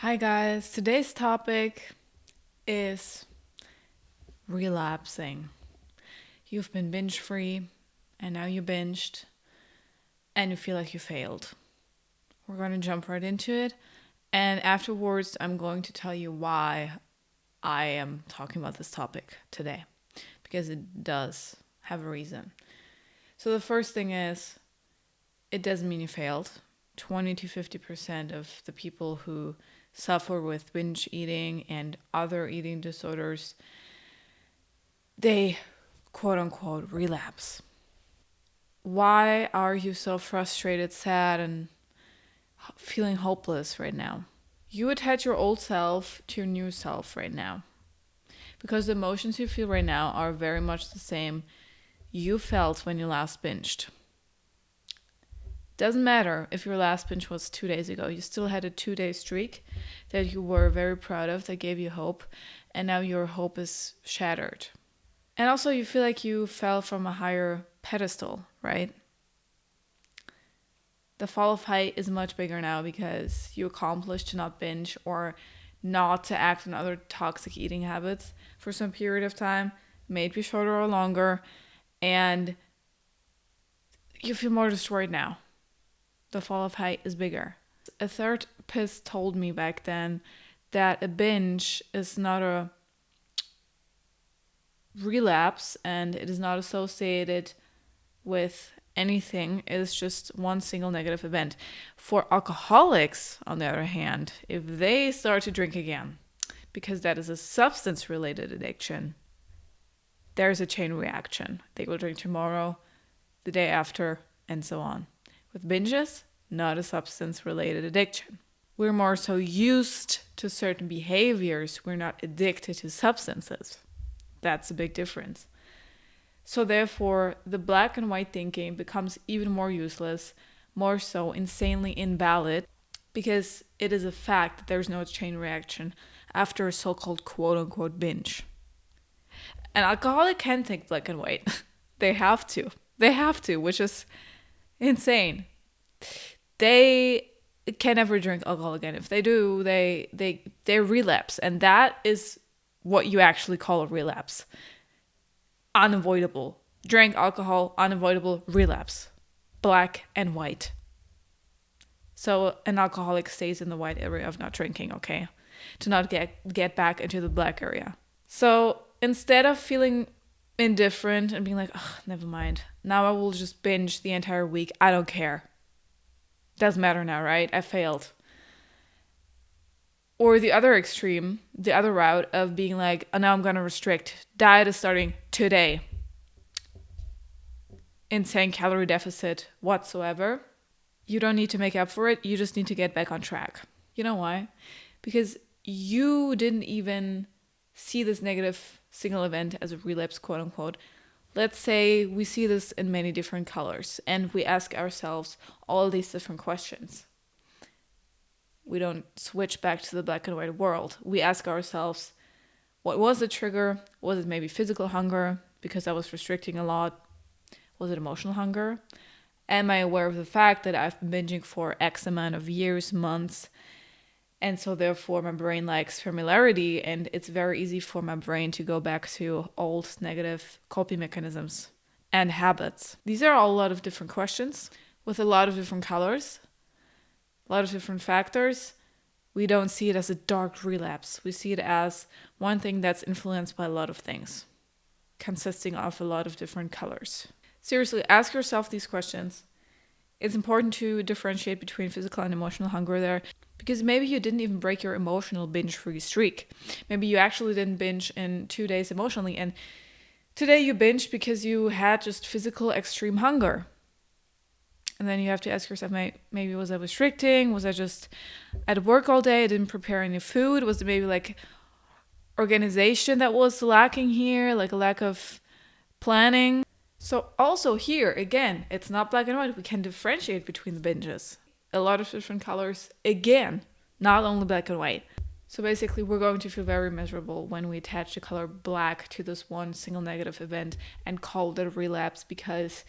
Hi guys, today's topic is relapsing. You've been binge free and now you binged and you feel like you failed. We're going to jump right into it, and afterwards I'm going to tell you why I am talking about this topic today, because it does have a reason. So the first thing is, it doesn't mean you failed. 20 to 50% of the people who suffer with binge eating and other eating disorders, they quote unquote relapse. Why are you so frustrated, sad, and feeling hopeless right now? You attach your old self to your new self right now, because the emotions you feel right now are very much the same you felt when you last binged. Doesn't matter if your last binge was 2 days ago, you still had a 2-day streak that you were very proud of, that gave you hope, and now your hope is shattered. And also you feel like you fell from a higher pedestal, right? The fall of height is much bigger now because you accomplished to not binge or not to act on other toxic eating habits for some period of time, maybe shorter or longer, and you feel more destroyed now. The fall of height is bigger. A therapist told me back then that a binge is not a relapse and it is not associated with anything. It is just one single negative event. For alcoholics, on the other hand, if they start to drink again, because that is a substance-related addiction, there's a chain reaction. They will drink tomorrow, the day after, and so on. With binges, not a substance-related addiction. We're more so used to certain behaviors. We're not addicted to substances. That's a big difference. So therefore, the black and white thinking becomes even more useless, more so insanely invalid, because it is a fact that there's no chain reaction after a so-called quote-unquote binge. An alcoholic can think black and white. They have to, which is insane. They can never drink alcohol again. If they do, they relapse, and that is what you actually call a relapse. Unavoidable. Drank alcohol, unavoidable relapse. Black and white. So an alcoholic stays in the white area of not drinking, okay? To not get back into the black area. So instead of feeling indifferent and being like, oh, never mind, now I will just binge the entire week, I don't care. Doesn't matter now, right? I failed. Or the other extreme, the other route of being like, oh, now I'm going to restrict. Diet is starting today. Insane calorie deficit whatsoever. You don't need to make up for it. You just need to get back on track. You know why? Because you didn't even see this negative single event as a relapse, quote unquote. Let's say we see this in many different colors and we ask ourselves all these different questions. We don't switch back to the black and white world. We ask ourselves, what was the trigger? Was it maybe physical hunger because I was restricting a lot? Was it emotional hunger? Am I aware of the fact that I've been binging for X amount of years, months? And so therefore my brain likes familiarity, and it's very easy for my brain to go back to old negative coping mechanisms and habits. These are all a lot of different questions with a lot of different colors, a lot of different factors. We don't see it as a dark relapse. We see it as one thing that's influenced by a lot of things, consisting of a lot of different colors. Seriously, ask yourself these questions. It's important to differentiate between physical and emotional hunger there, because maybe you didn't even break your emotional binge-free streak. Maybe you actually didn't binge in 2 days emotionally, and today you binged because you had just physical extreme hunger. And then you have to ask yourself, maybe was I restricting? Was I just at work all day? I didn't prepare any food? Was it maybe like organization that was lacking here, like a lack of planning? So also here, again, it's not black and white. We can differentiate between the binges. A lot of different colors, again, not only black and white. So basically, we're going to feel very miserable when we attach the color black to this one single negative event and call it a relapse, because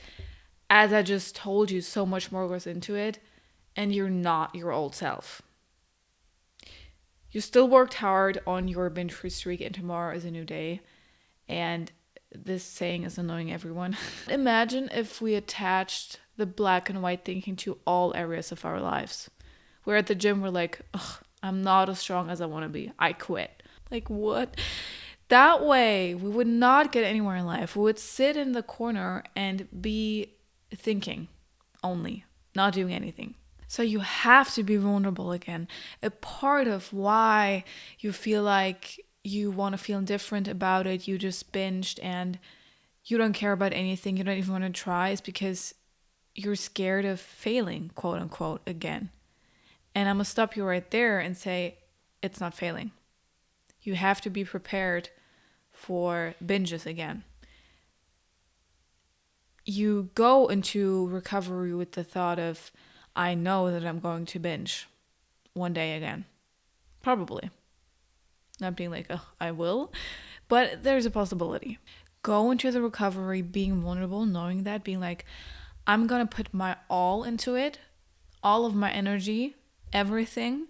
as I just told you, so much more goes into it, and you're not your old self. You still worked hard on your binge-free streak, and tomorrow is a new day. And this saying is annoying everyone. Imagine if we attached the black and white thinking to all areas of our lives. We're at the gym, we're like, ugh, I'm not as strong as I want to be. I quit. Like, what? That way, we would not get anywhere in life. We would sit in the corner and be thinking only, not doing anything. So you have to be vulnerable again. A part of why you feel like you want to feel different about it, you just binged and you don't care about anything, you don't even want to try, is because you're scared of failing, quote unquote, again. And I'm going to stop you right there and say, it's not failing. You have to be prepared for binges again. You go into recovery with the thought of, I know that I'm going to binge one day again. Probably. Not being like, oh, I will. But there's a possibility. Go into the recovery being vulnerable, knowing that, being like, I'm going to put my all into it, all of my energy, everything.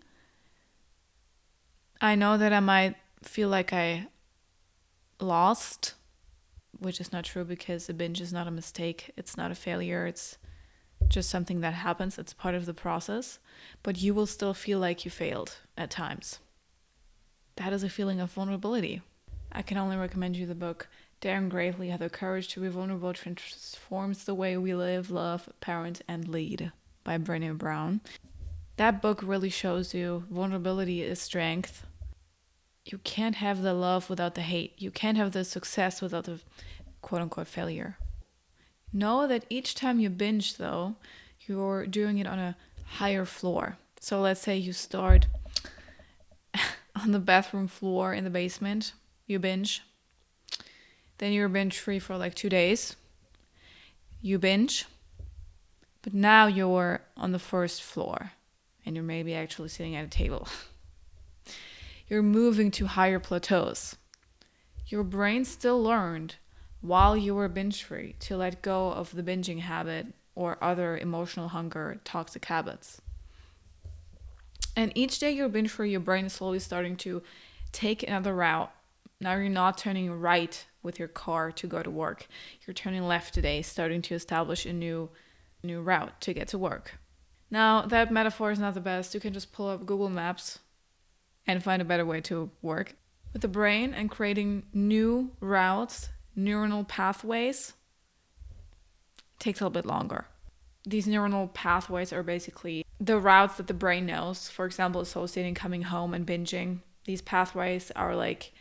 I know that I might feel like I lost, which is not true because a binge is not a mistake. It's not a failure. It's just something that happens. It's part of the process. But you will still feel like you failed at times. That is a feeling of vulnerability. I can only recommend you the book Daring Greatly How the Courage to Be Vulnerable Transforms the Way We Live, Love, Parent, and Lead by Brené Brown. That book really shows you vulnerability is strength. You can't have the love without the hate. You can't have the success without the quote-unquote failure. Know that each time you binge, though, you're doing it on a higher floor. So let's say you start on the bathroom floor in the basement. You binge. Then you're binge-free for like 2 days. You binge. But now you're on the first floor. And you're maybe actually sitting at a table. You're moving to higher plateaus. Your brain still learned while you were binge-free to let go of the binging habit or other emotional hunger, toxic habits. And each day you're binge-free, your brain is slowly starting to take another route. Now you're not turning right with your car to go to work. You're turning left today, starting to establish a new route to get to work. Now, that metaphor is not the best. You can just pull up Google Maps and find a better way to work. With the brain and creating new routes, neuronal pathways, takes a little bit longer. These neuronal pathways are basically the routes that the brain knows. For example, associating coming home and binging. These pathways are like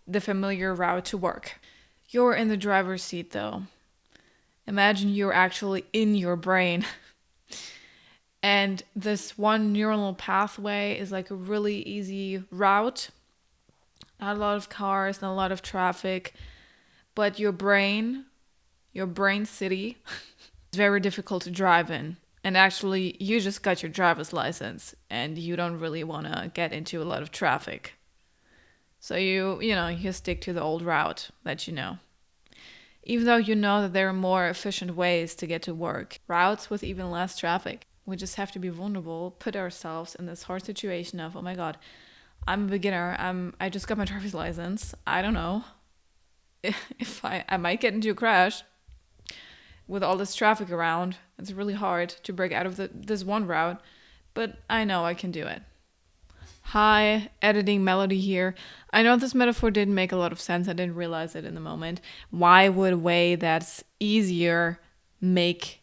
the familiar route to work. You're in the driver's seat though. Imagine you're actually in your brain. And this one neuronal pathway is like a really easy route. Not a lot of cars, not a lot of traffic. But your brain city, is very difficult to drive in. And actually, you just got your driver's license and you don't really want to get into a lot of traffic. So you stick to the old route that you know. Even though you know that there are more efficient ways to get to work, routes with even less traffic. We just have to be vulnerable, put ourselves in this hard situation of, oh my God, I'm a beginner. I just got my driver's license. I don't know if I might get into a crash with all this traffic around. It's really hard to break out of this one route, but I know I can do it. Hi, editing Melody here. I know this metaphor didn't make a lot of sense. I didn't realize it in the moment. Why would a way that's easier make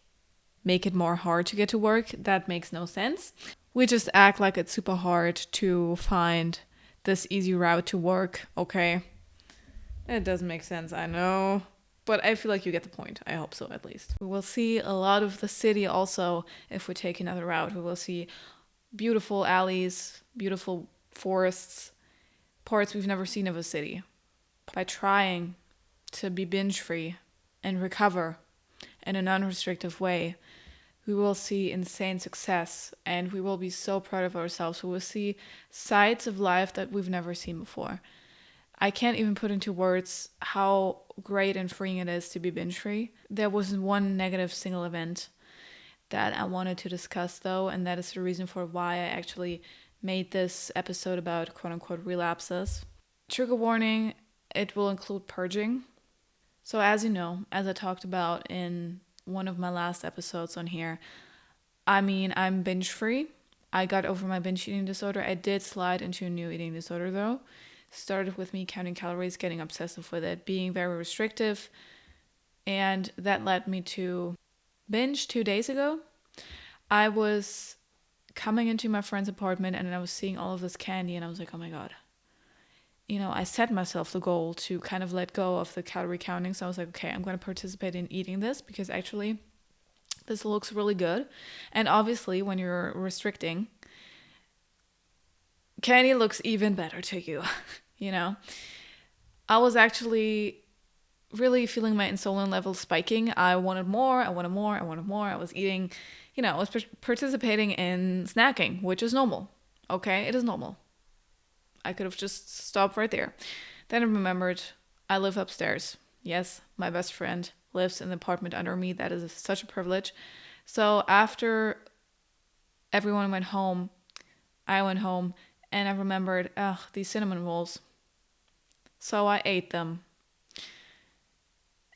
it more hard to get to work? That makes no sense. We just act like it's super hard to find this easy route to work, okay? It doesn't make sense, I know. But I feel like you get the point. I hope so, at least. We will see a lot of the city also if we take another route. We will see beautiful alleys, beautiful forests, parts we've never seen of a city. By trying to be binge-free and recover in a non-restrictive way, we will see insane success and we will be so proud of ourselves. We will see sides of life that we've never seen before. I can't even put into words how great and freeing it is to be binge-free. There was one negative single event that I wanted to discuss though, and that is the reason for why I actually made this episode about quote unquote relapses. Trigger warning, it will include purging. So as you know, as I talked about in one of my last episodes on here, I'm binge free. I got over my binge eating disorder. I did slide into a new eating disorder though. Started with me counting calories, getting obsessive with it, being very restrictive. And that led me to binge 2 days ago. I was coming into my friend's apartment and I was seeing all of this candy and I was like, oh my God. I set myself the goal to kind of let go of the calorie counting. So I was like, okay, I'm going to participate in eating this because actually this looks really good. And obviously when you're restricting, candy looks even better to you, I was actually really feeling my insulin levels spiking. I wanted more. I was eating, I was participating in snacking, which is normal. Okay, it is normal. I could have just stopped right there. Then I remembered I live upstairs. Yes, my best friend lives in the apartment under me. That is such a privilege. So after everyone went home, I went home and I remembered, these cinnamon rolls. So I ate them.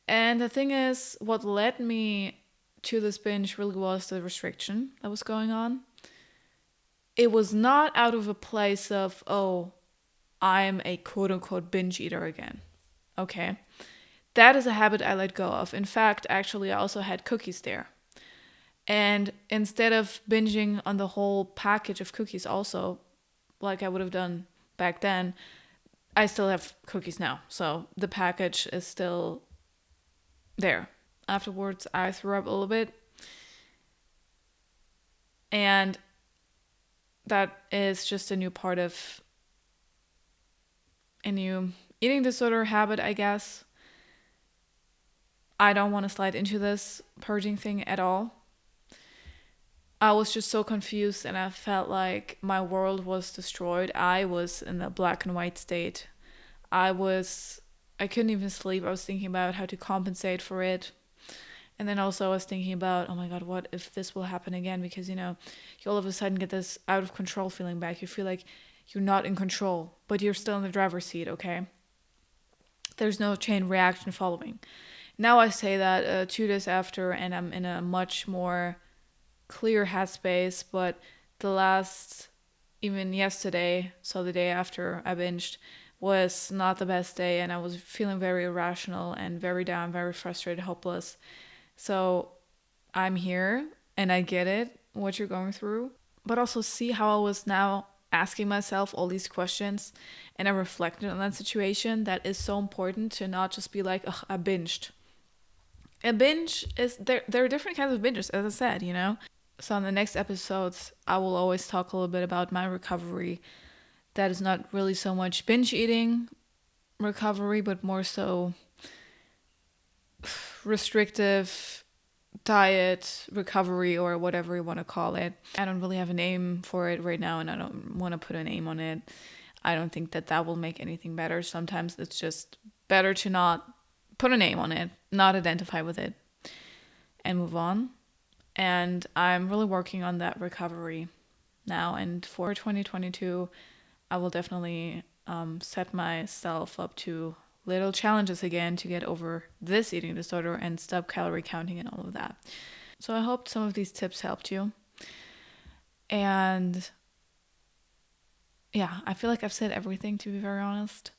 And the thing is, what led me to this binge really was the restriction that was going on. It was not out of a place of, oh, I'm a quote unquote binge eater again. Okay. That is a habit I let go of. In fact, actually, I also had cookies there. And instead of binging on the whole package of cookies also, like I would have done back then, I still have cookies now. So the package is still there. Afterwards, I threw up a little bit. And that is just a new part of a new eating disorder habit, I guess. I don't want to slide into this purging thing at all. I was just so confused and I felt like my world was destroyed. I was in a black and white state. I couldn't even sleep. I was thinking about how to compensate for it. And then also I was thinking about, oh my God, what if this will happen again? Because, you all of a sudden get this out of control feeling back. You feel like you're not in control, but you're still in the driver's seat, okay? There's no chain reaction following. Now I say that 2 days after and I'm in a much more clear headspace, but even yesterday, so the day after I binged, was not the best day and I was feeling very irrational and very down, very frustrated, hopeless. So I'm here and I get it, what you're going through, but also see how I was now asking myself all these questions and I reflected on that situation. That is so important to not just be like, ugh, I binged. A binge is, there are different kinds of binges, as I said, So in the next episodes, I will always talk a little bit about my recovery. That is not really so much binge eating recovery, but more so restrictive diet recovery or whatever you want to call it. I don't really have a name for it right now and I don't want to put a name on it. I don't think that will make anything better. Sometimes it's just better to not put a name on it, not identify with it, and move on. And I'm really working on that recovery now. And for 2022, I will definitely set myself up to little challenges again to get over this eating disorder and stop calorie counting and all of that. So I hope some of these tips helped you. And yeah, I feel like I've said everything, to be very honest.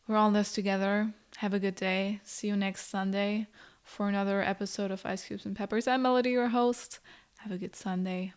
We're all in this together. Have a good day. See you next Sunday for another episode of Ice Cubes and Peppers. I'm Melody, your host. Have a good Sunday.